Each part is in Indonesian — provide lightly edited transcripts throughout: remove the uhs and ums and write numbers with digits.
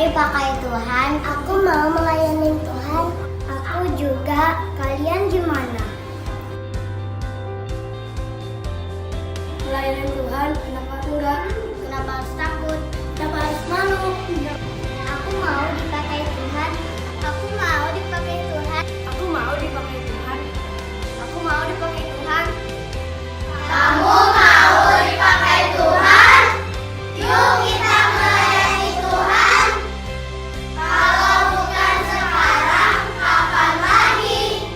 dipakai Tuhan. Aku mau melayani Tuhan. Aku juga. Kalian gimana? Melayani Tuhan, kenapa enggak? Kenapa harus takut? Kenapa harus malu? Aku mau dipakai Tuhan. Aku mau dipakai Tuhan. Aku mau dipakai Tuhan. Aku mau dipakai Tuhan. Kamu mau dipakai Tuhan? Yuk kita melayani Tuhan. Kalau bukan sekarang, kapan lagi?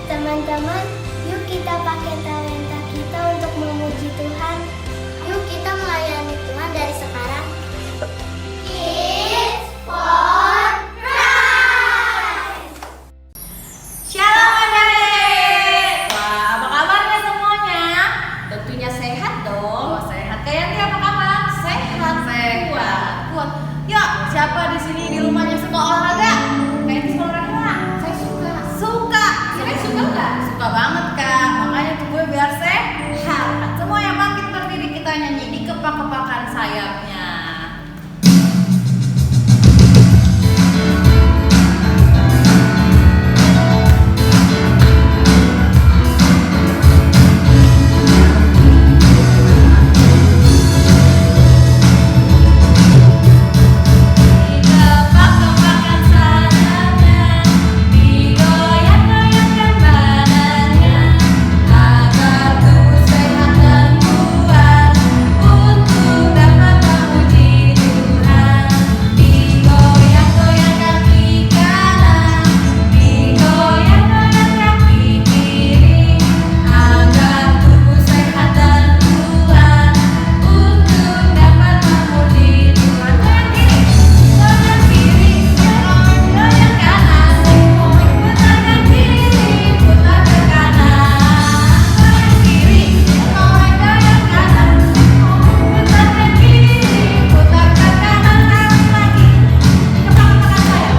Teman-teman, yuk kita pakai talenta kita untuk memuji Tuhan. Yuk kita melayani Tuhan dari sekarang. Kids for Christ. Shalom adik-adik. Wah, apa kabarnya semuanya? Tentunya sehat dong. Oh, sehat. Kayaknya apa kabar? Sehat. Kuat. Yuk, siapa di sini di rumahnya suka olahraga? Kayaknya suka olahraga nggak? Saya suka. Kalian suka nggak? Suka banget kak. Makanya tubuh biar sehat. Semua yang bangkit berdiri kita nyanyi di kepak-kepakan sayapnya. Kepak-kepakan sayapnya, digoyang-goyangkan badannya, agar tubuh sehat dan kuat untuk dapat memuji Tuhan. Digoyang-goyang kaki kanan, digoyang-goyang kaki kiri, agar tubuh sehat dan kuat untuk dapat memuji Tuhan. Goyang kiri, goyang kanan, putar ke kiri, putar ke kanan. Goyang kiri, goyang kanan, putar ke kiri, putar ke kanan. Lagi, kepak-kepakan sayap,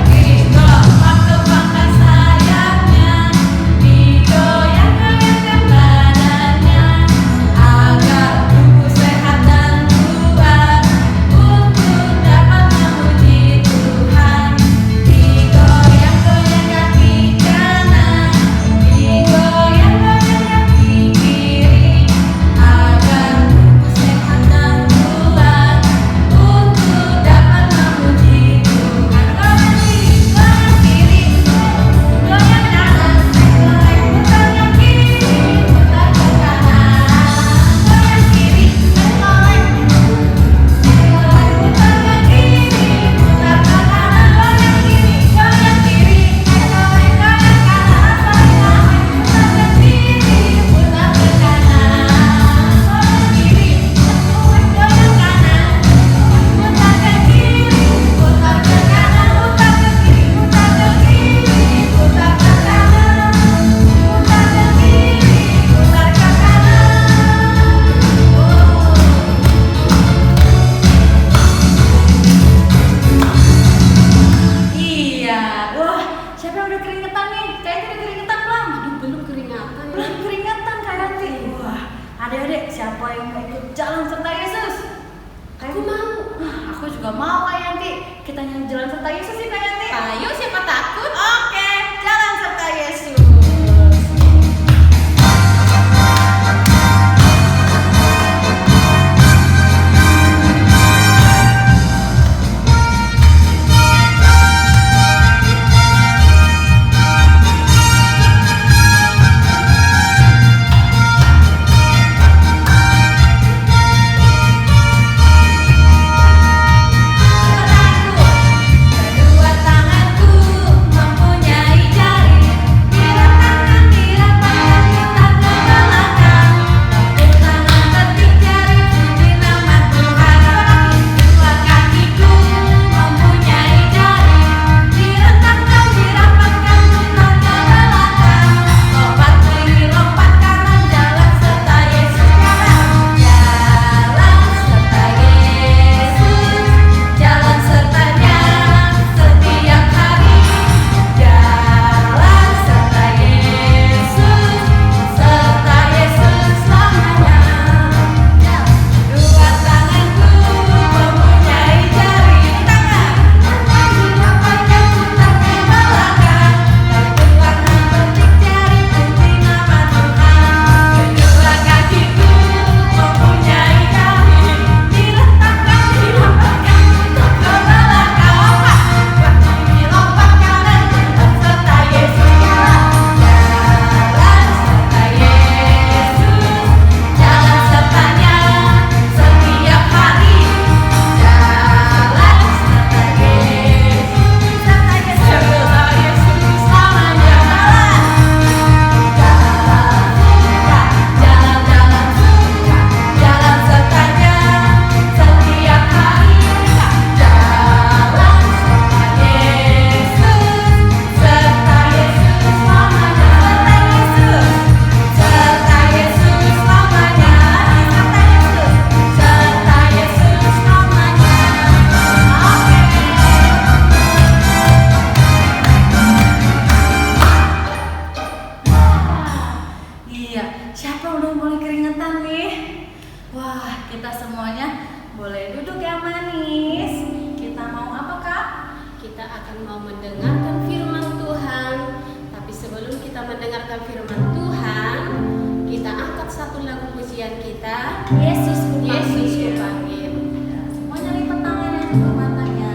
kepak-kepakan sayapnya, digoyang-goyangkan badannya, agar tubuh sehat dan kuat untuk dapat memuji Tuhan. Digoyang-goyang kaki kanan, digoyang-goyang kaki kiri, agar tubuh sehat dan kuat untuk dapat memuji Tuhan. Goyang kiri, goyang kanan, putar ke kiri, putar ke kanan. Goyang kiri, putar ke kiri, putar ke kanan. Goyang kiri, goyang kanan, putar ke kiri, putar ke kanan. Goyang kiri, goyang kanan, putar ke kiri, putar ke kanan. Putar ke kiri, putar ke kiri, putar ke kanan. Putar ke kiri, putar ke kanan. Iya, wah, siapa yang udah keringetan nih? Kayaknya udah keringetan belum? Aduh, belum keringatan. Belum keringatan Kak Yanti. Wah, adik-adik, siapa yang mau ikut jalan serta Yesus? Aku mau. Aku juga mau Kak Yanti. Kita nyanyi jalan serta Yesus sih Kak Yanti. Ayo, siapa takut? Oke, jalan serta Yesus. Kedua tanganku mempunyai Iya, siapa udah mulai keringetan nih? Wah, kita semuanya boleh duduk ya manis. Kita mau apa Kak? Kita akan mau mendengarkan firman Tuhan. Tapi sebelum kita mendengarkan firman Tuhan, kita angkat satu lagu pujian kita. Yesus kupanggil. Ya, semuanya lipat tangannya, tutup matanya.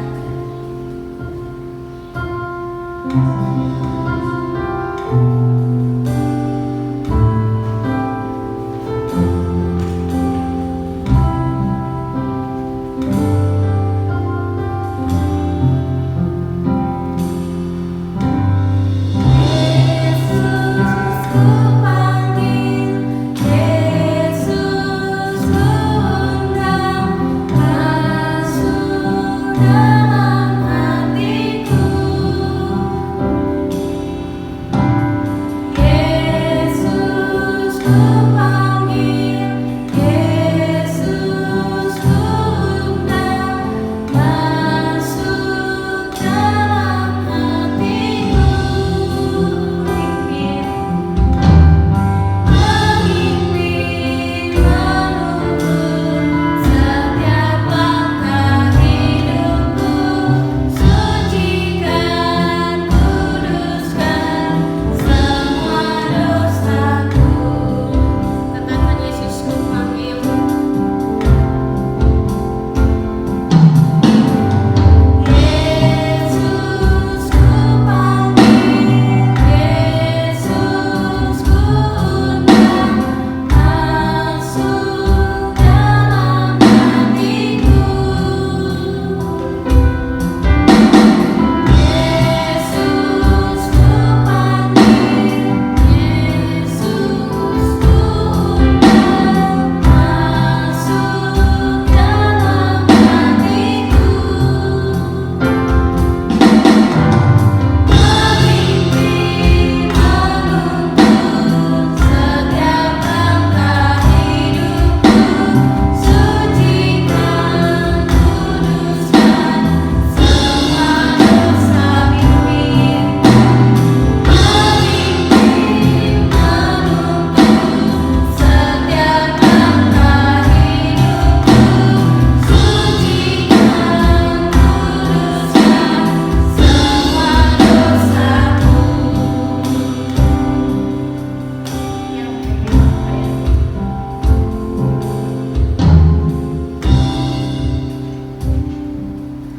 Katakan Yesus kupanggil.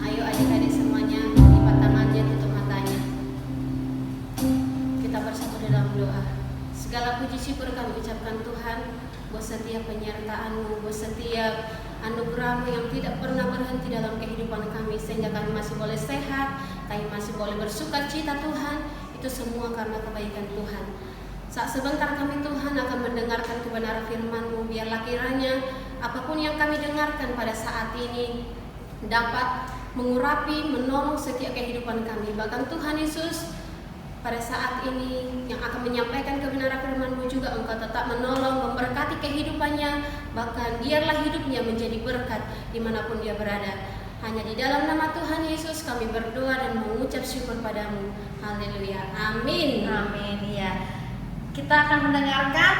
Ayo adik-adik semuanya, lipat tangannya, tutup matanya. Kita bersatu dalam doa. Segala puji syukur kami ucapkan Tuhan buat setiap penyertaan-Mu, buat setiap anugerah-Mu yang tidak pernah berhenti dalam kehidupan kami, sehingga kami masih boleh sehat, kami masih boleh bersuka cita Tuhan. Itu semua karena kebaikan Tuhan. Saat sebentar kami Tuhan akan mendengarkan kebenaran firman-Mu. Biarlah kiranya apapun yang kami dengarkan pada saat ini dapat mengurapi, menolong setiap kehidupan kami. Bahkan Tuhan Yesus, pada saat ini yang akan menyampaikan kebenaran firman-Mu juga Engkau tetap menolong, memberkati kehidupannya. Bahkan biarlah hidupnya menjadi berkat dimanapun dia berada. Hanya di dalam nama Tuhan Yesus kami berdoa dan mengucap syukur padamu. Haleluya. Amin. Amin. Iya. Kita akan mendengarkan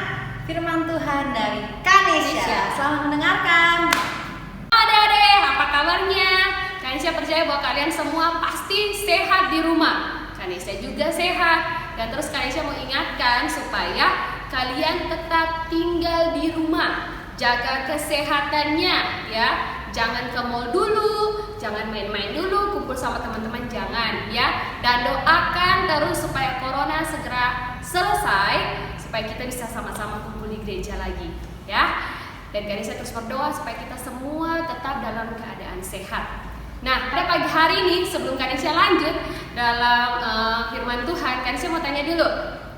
firman Tuhan dari Kanesha. Selamat mendengarkan. Adik-adik, apa kabarnya? Kanesha percaya bahwa kalian semua pasti sehat di rumah. Kanesha juga sehat. Dan terus Kanesha mau ingatkan supaya kalian tetap tinggal di rumah. Jaga kesehatannya ya. Jangan ke mall dulu, jangan main-main dulu, kumpul sama teman-teman jangan ya. Dan doakan terus supaya corona segera selesai, supaya kita bisa sama-sama kumpul di gereja lagi ya. Dan Kanesha terus berdoa supaya kita semua tetap dalam keadaan sehat. Nah, pada pagi hari ini sebelum Kanesha lanjut dalam firman Tuhan, Kanesha mau tanya dulu.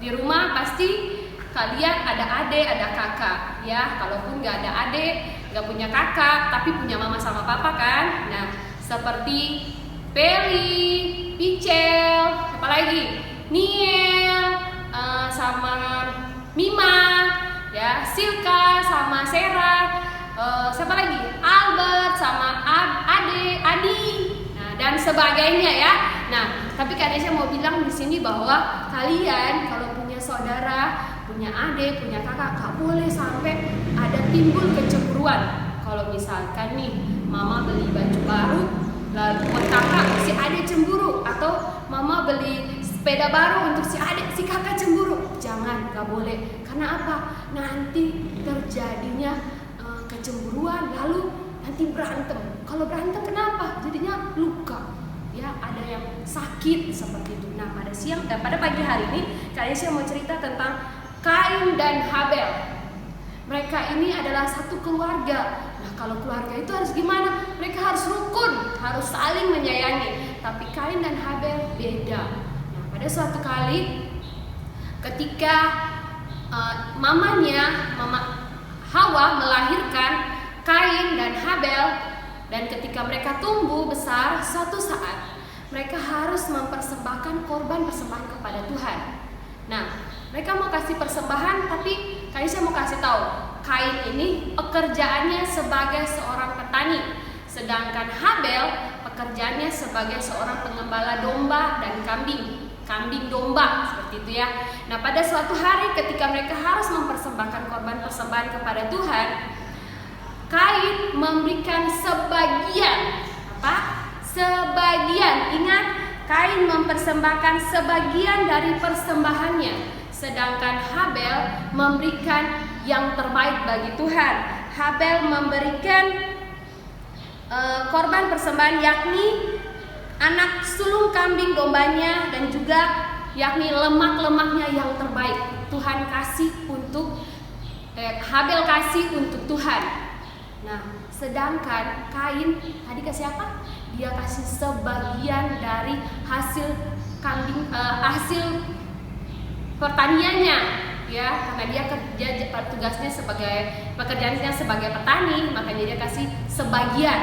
Di rumah pasti kalian ada adik, ada kakak ya. Kalaupun nggak ada adik, nggak punya kakak, tapi punya mama sama papa kan. Nah, seperti Peli, Picel, apa lagi? Niel, sama Mima, ya, Silka sama Sera, siapa lagi? Albert sama Adi, nah, dan sebagainya ya. Nah, tapi Kanesha mau bilang di sini bahwa kalian kalau punya saudara, punya adik, punya kakak, gak boleh sampai ada timbul kecemburuan. Kalau misalkan nih mama beli baju baru, lalu buat kakak, si adik cemburu, atau mama beli sepeda baru untuk si adik, si kakak cemburu. Jangan, gak boleh. Karena apa? Nanti terjadinya kecemburuan, lalu nanti berantem. Kalau berantem kenapa? Jadinya luka. Ya, ada yang sakit seperti itu. Nah, pada pagi hari ini saya mau cerita tentang Kain dan Habel. Mereka ini adalah satu keluarga. Nah, kalau keluarga itu harus gimana? Mereka harus rukun, harus saling menyayangi. Tapi Kain dan Habel beda. Nah, pada suatu kali ketika Mama Hawa melahirkan Kain dan Habel, dan ketika mereka tumbuh besar, suatu saat mereka harus mempersembahkan persembahan kepada Tuhan. Nah, mereka mau kasih persembahan, tapi saya mau kasih tahu, Kain ini pekerjaannya sebagai seorang petani, sedangkan Habel pekerjaannya sebagai seorang pengembala domba dan kambing domba, seperti itu ya. Nah, pada suatu hari ketika mereka harus mempersembahkan persembahan kepada Tuhan, Kain memberikan sebagian. Ingat, Kain mempersembahkan sebagian dari persembahannya, sedangkan Habel memberikan yang terbaik bagi Tuhan. Habel memberikan korban persembahan, yakni anak sulung kambing dombanya, dan juga yakni lemak-lemaknya yang terbaik. Tuhan kasih untuk Habel kasih untuk Tuhan. Nah, sedangkan Kain tadi kasih apa? Dia kasih sebagian dari hasil hasil pertaniannya, ya, karena dia pekerjaannya sebagai petani, makanya dia kasih sebagian.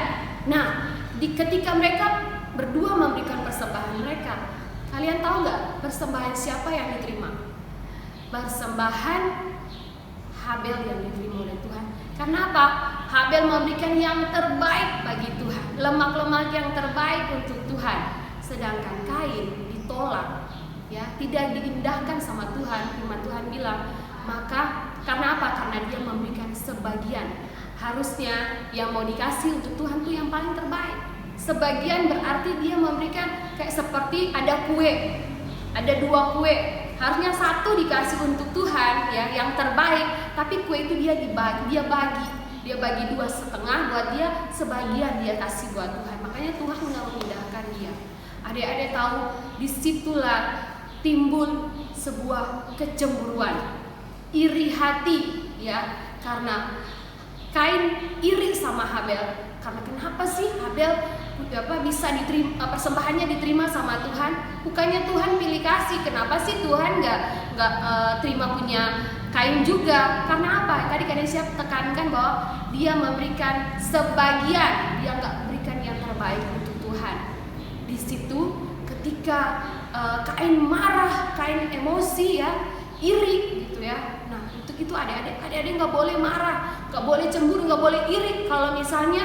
Nah, ketika mereka berdua memberikan persembahan mereka, kalian tahu nggak persembahan siapa yang diterima? Persembahan Habel yang diterima oleh Tuhan. Karena apa? Habel memberikan yang terbaik bagi Tuhan, lemak-lemak yang terbaik untuk Tuhan. Sedangkan Kain ditolak, ya, tidak diindahkan sama Tuhan. Firman Tuhan bilang, maka karena apa? Karena dia memberikan sebagian. Harusnya yang mau dikasih untuk Tuhan tuh yang paling terbaik. Sebagian berarti dia memberikan kayak seperti ada kue, ada 2 kue. Harusnya 1 dikasih untuk Tuhan, ya, yang terbaik, tapi kue itu dia bagi 2,5 buat dia, sebagian dia kasih buat Tuhan. Makanya Tuhan nggak memindahkan dia. Adik-adik tahu, disitulah timbul sebuah kecemburuan, iri hati, ya, karena Kain iri sama Habel. Karena kenapa sih Habel bisa diterima, persembahannya diterima sama Tuhan? Bukannya Tuhan pilih kasih, kenapa sih Tuhan nggak terima punya Kain juga? Karena apa? Tadi saya tekankan bahwa dia memberikan sebagian, dia nggak berikan yang terbaik untuk Tuhan. Di situ ketika Kain marah, Kain emosi, ya, iri gitu ya. Nah, itu adik-adik nggak boleh marah, nggak boleh cemburu, nggak boleh iri. Kalau misalnya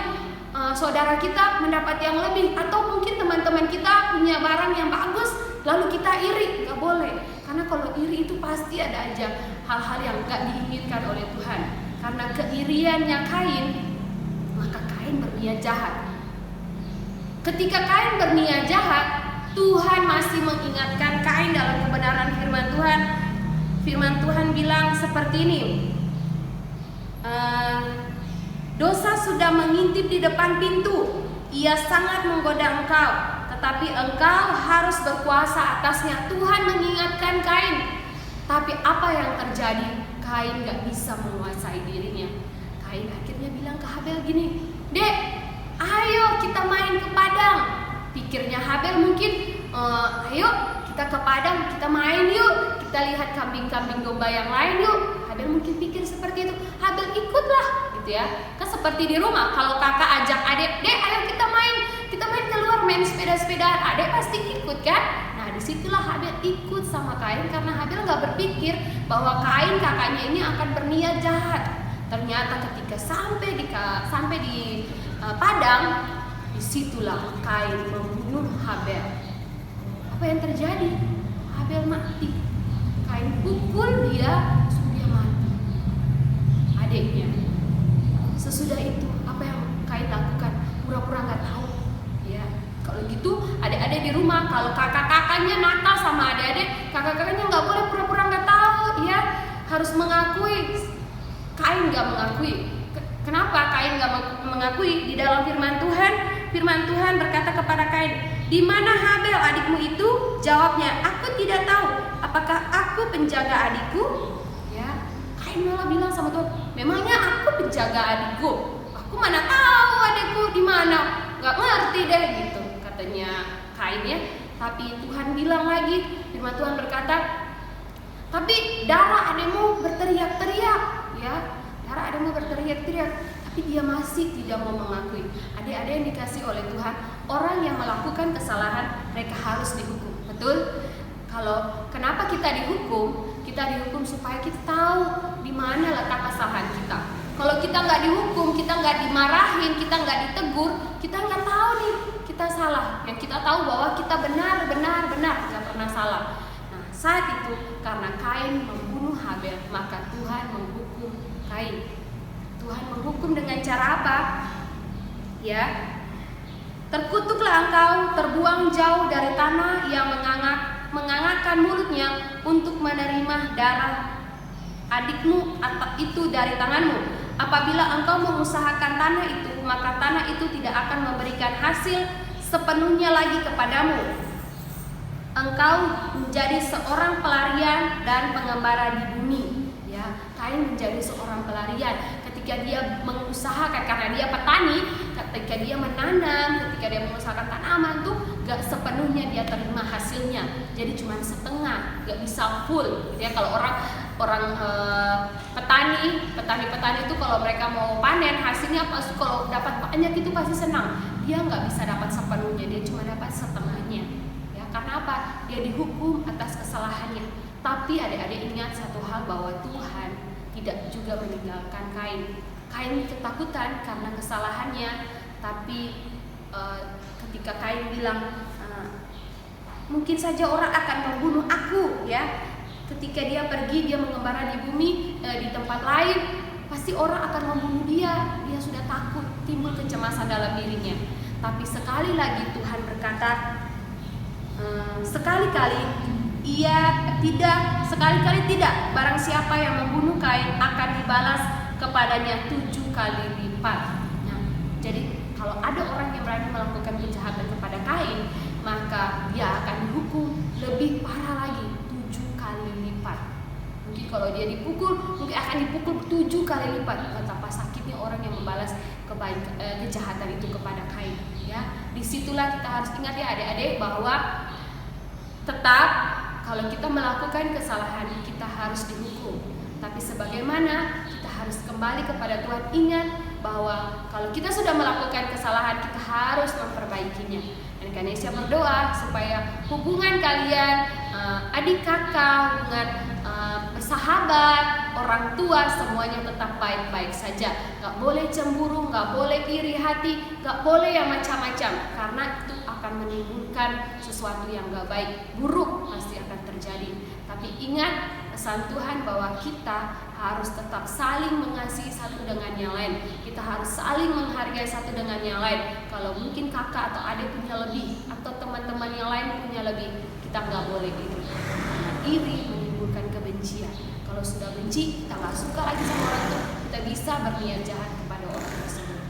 saudara kita mendapat yang lebih, atau mungkin teman-teman kita punya barang yang bagus lalu kita iri, nggak boleh. Karena kalau iri itu pasti ada aja hal-hal yang nggak diinginkan oleh Tuhan. Karena keiriannya Kain, maka Kain berniat jahat. Ketika Kain berniat jahat, Tuhan masih mengingatkan Kain dalam kebenaran firman Tuhan. Firman Tuhan bilang seperti ini, dosa sudah mengintip di depan pintu, ia sangat menggoda engkau, tetapi engkau harus berkuasa atasnya. Tuhan mengingatkan Kain, tapi apa yang terjadi? Kain gak bisa menguasai dirinya. Kain akhirnya bilang ke Habel gini, "Dek, ayo kita main ke padang." Pikirnya Habel mungkin, ayo kita ke padang, kita main yuk, kita lihat kambing-kambing domba yang lain yuk. Habel mungkin pikir seperti itu. Habel ikutlah, gitu ya. Kan seperti di rumah, kalau kakak ajak adik, "Dek, ayo kita main keluar main sepeda-sepedaan," adik pasti ikut kan? Nah, disitulah Habel ikut sama Kain, karena Habel nggak berpikir bahwa Kain kakaknya ini akan berniat jahat. Ternyata ketika sampai di padang, disitulah Kain membunuh Habel. Apa yang terjadi? Habel mati. Kain pukul dia, suruh dia mati adiknya. Sesudah itu apa yang Kain lakukan? Pura-pura nggak tahu. Ya, kalau gitu adik-adik di rumah, kalau kakak-kakaknya nakal sama adik-adik, kakak-kakaknya nggak boleh pura-pura nggak tahu, ya harus mengakui. Kain nggak mengakui. Kenapa Kain nggak mengakui? Di dalam firman Tuhan berkata kepada Kain, "Di mana Habel adikmu itu?" Jawabnya, "Aku tidak tahu. Apakah aku penjaga adikku?" Ya, Kain malah bilang sama Tuhan, "Memangnya aku penjaga adikku? Aku mana tahu adikku di mana? Nggak ngerti deh," gitu katanya Kain ya. Tapi Tuhan bilang lagi, firman Tuhan berkata, "Tapi darah adikmu berteriak-teriak." Ya, darah adikmu berteriak-teriak, tapi dia masih tidak mau mengakui. Adik-adik yang dikasih oleh Tuhan, orang yang melakukan kesalahan mereka harus dihukum. Betul? Kalau kenapa kita dihukum? Kita dihukum supaya kita tahu di mana letak kesalahan kita. Kalau kita nggak dihukum, kita nggak dimarahin, kita nggak ditegur, kita nggak tahu nih kita salah. Yang kita tahu bahwa kita benar, nggak pernah salah. Nah, saat itu karena Kain membunuh Habel, maka Tuhan menghukum Kain. Tuhan menghukum dengan cara apa? Ya, terkutuklah engkau, terbuang jauh dari tanah yang mengangakkan mulutnya untuk menerima darah adikmu itu dari tanganmu. Apabila engkau mengusahakan tanah itu, maka tanah itu tidak akan memberikan hasil sepenuhnya lagi kepadamu. Engkau menjadi seorang pelarian dan pengembara di bumi. Ya, Kain menjadi seorang pelarian ketika dia mengusahakan, karena dia petani, ketika dia menanam, ketika dia mengusahakan tanaman tuh gak sepenuhnya dia terima hasilnya, jadi cuma setengah, gak bisa full. Ya, kalau orang petani itu kalau mereka mau panen hasilnya pas kalau dapat banyak itu pasti senang. Dia nggak bisa dapat sepenuhnya, dia cuma dapat setengahnya. Ya, karena apa? Dia dihukum atas kesalahannya. Tapi adik-adik ingat satu hal, bahwa Tuhan tidak juga meninggalkan Kain. Kain ketakutan karena kesalahannya, tapi ketika Kain bilang, mungkin saja orang akan membunuh aku, ya. Ketika dia pergi, dia mengembara di bumi, di tempat lain, pasti orang akan membunuh dia. Dia sudah takut, timbul kecemasan dalam dirinya. Tapi sekali lagi Tuhan berkata, sekali-kali tidak. Barang siapa yang membunuh Kain akan dibalas kepadanya 7 kali lipat. Nah, jadi kalau ada orang yang berani melakukan kejahatan kepada Kain, maka dia akan dihukum lebih parah lagi, 7 kali lipat. Mungkin kalau dia dipukul, mungkin akan dipukul 7 kali lipat. Betapa sakitnya orang yang membalas kejahatan itu kepada Kain. Ya, disitulah kita harus ingat ya adik-adik, bahwa tetap kalau kita melakukan kesalahan kita harus dihukum. Tapi sebagaimana kita harus kembali kepada Tuhan, ingat bahwa kalau kita sudah melakukan kesalahan kita harus memperbaikinya. Dan Kanesia berdoa supaya hubungan kalian, adik kakak, hubungan bersahabat, orang tua, semuanya tetap baik-baik saja. Gak boleh cemburu, gak boleh iri hati, gak boleh yang macam-macam, karena itu akan menimbulkan sesuatu yang gak baik, buruk pasti akan terjadi. Tapi ingat pesan Tuhan bahwa kita harus tetap saling mengasihi satu dengan yang lain. Kita harus saling menghargai satu dengan yang lain. Kalau mungkin kakak atau adik punya lebih, atau teman-teman yang lain punya lebih, kita nggak boleh iri. Iri menimbulkan kebencian. Kalau sudah benci, kita nggak suka lagi sama orang itu, kita bisa berniat jahat kepada orang tersebut.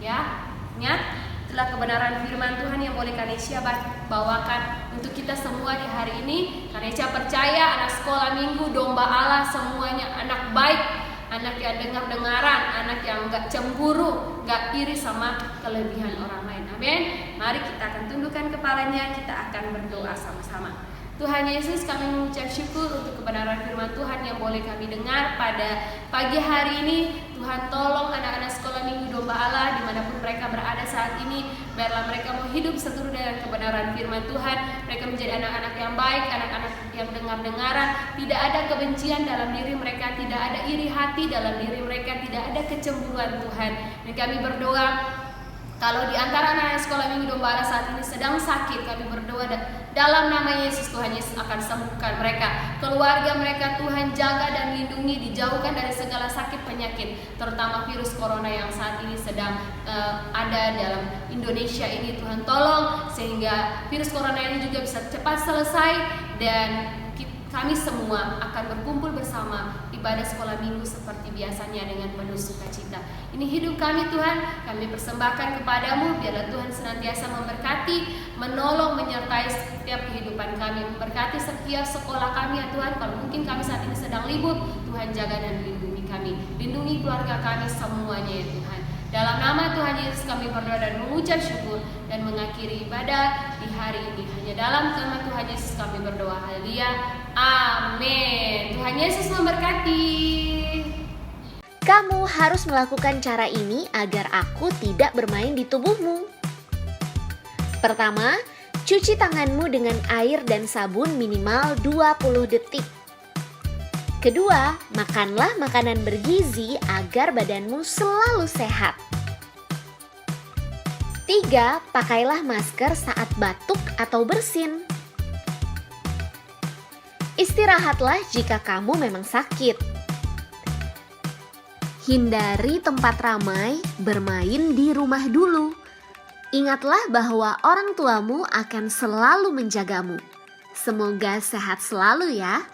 Ya, ingat. Itulah kebenaran firman Tuhan yang boleh Kanesia bawakan untuk kita semua di hari ini. Kanesia percaya anak sekolah minggu domba Allah semuanya anak baik, anak yang dengar-dengaran, anak yang gak cemburu, gak iri sama kelebihan orang lain. Amin. Mari kita akan tundukkan kepalanya, kita akan berdoa sama-sama. Tuhan Yesus, kami mengucap syukur untuk kebenaran firman Tuhan yang boleh kami dengar pada pagi hari ini. Tuhan, tolong anak-anak sekolah minggu domba Allah dimanapun mereka berada saat ini, biarlah mereka mau hidup seturut dengan kebenaran firman Tuhan. Mereka menjadi anak-anak yang baik, anak-anak yang dengar-dengaran, tidak ada kebencian dalam diri mereka, tidak ada iri hati dalam diri mereka, tidak ada kecemburuan Tuhan. Dan kami berdoa, kalau di antara anak-anak sekolah minggu domba Allah saat ini sedang sakit, kami berdoa Dalam nama Yesus, Tuhan Yesus akan sembuhkan mereka. Keluarga mereka Tuhan jaga dan lindungi, dijauhkan dari segala sakit penyakit, terutama virus corona yang saat ini sedang ada dalam Indonesia ini. Tuhan tolong sehingga virus corona ini juga bisa cepat selesai dan kami semua akan berkumpul bersama ibadah sekolah minggu seperti biasanya dengan penuh sukacita. Ini hidup kami Tuhan, kami persembahkan kepadamu. Biarlah Tuhan senantiasa memberkati, menolong, menyertai setiap kehidupan kami. Memberkati setiap sekolah kami ya Tuhan. Kalau mungkin kami saat ini sedang libur, Tuhan jaga dan lindungi kami. Lindungi keluarga kami semuanya ya Tuhan. Dalam nama Tuhan Yesus kami berdoa dan mengucap syukur dan mengakhiri ibadah di hari ini. Hanya dalam nama Tuhan Yesus kami berdoa. Haleluya. Amin. Tuhan Yesus memberkati. Kamu harus melakukan cara ini agar aku tidak bermain di tubuhmu. Pertama, cuci tanganmu dengan air dan sabun minimal 20 detik. Kedua, makanlah makanan bergizi agar badanmu selalu sehat. 3. Pakailah masker saat batuk atau bersin. Istirahatlah jika kamu memang sakit. Hindari tempat ramai, bermain di rumah dulu. Ingatlah bahwa orang tuamu akan selalu menjagamu. Semoga sehat selalu ya.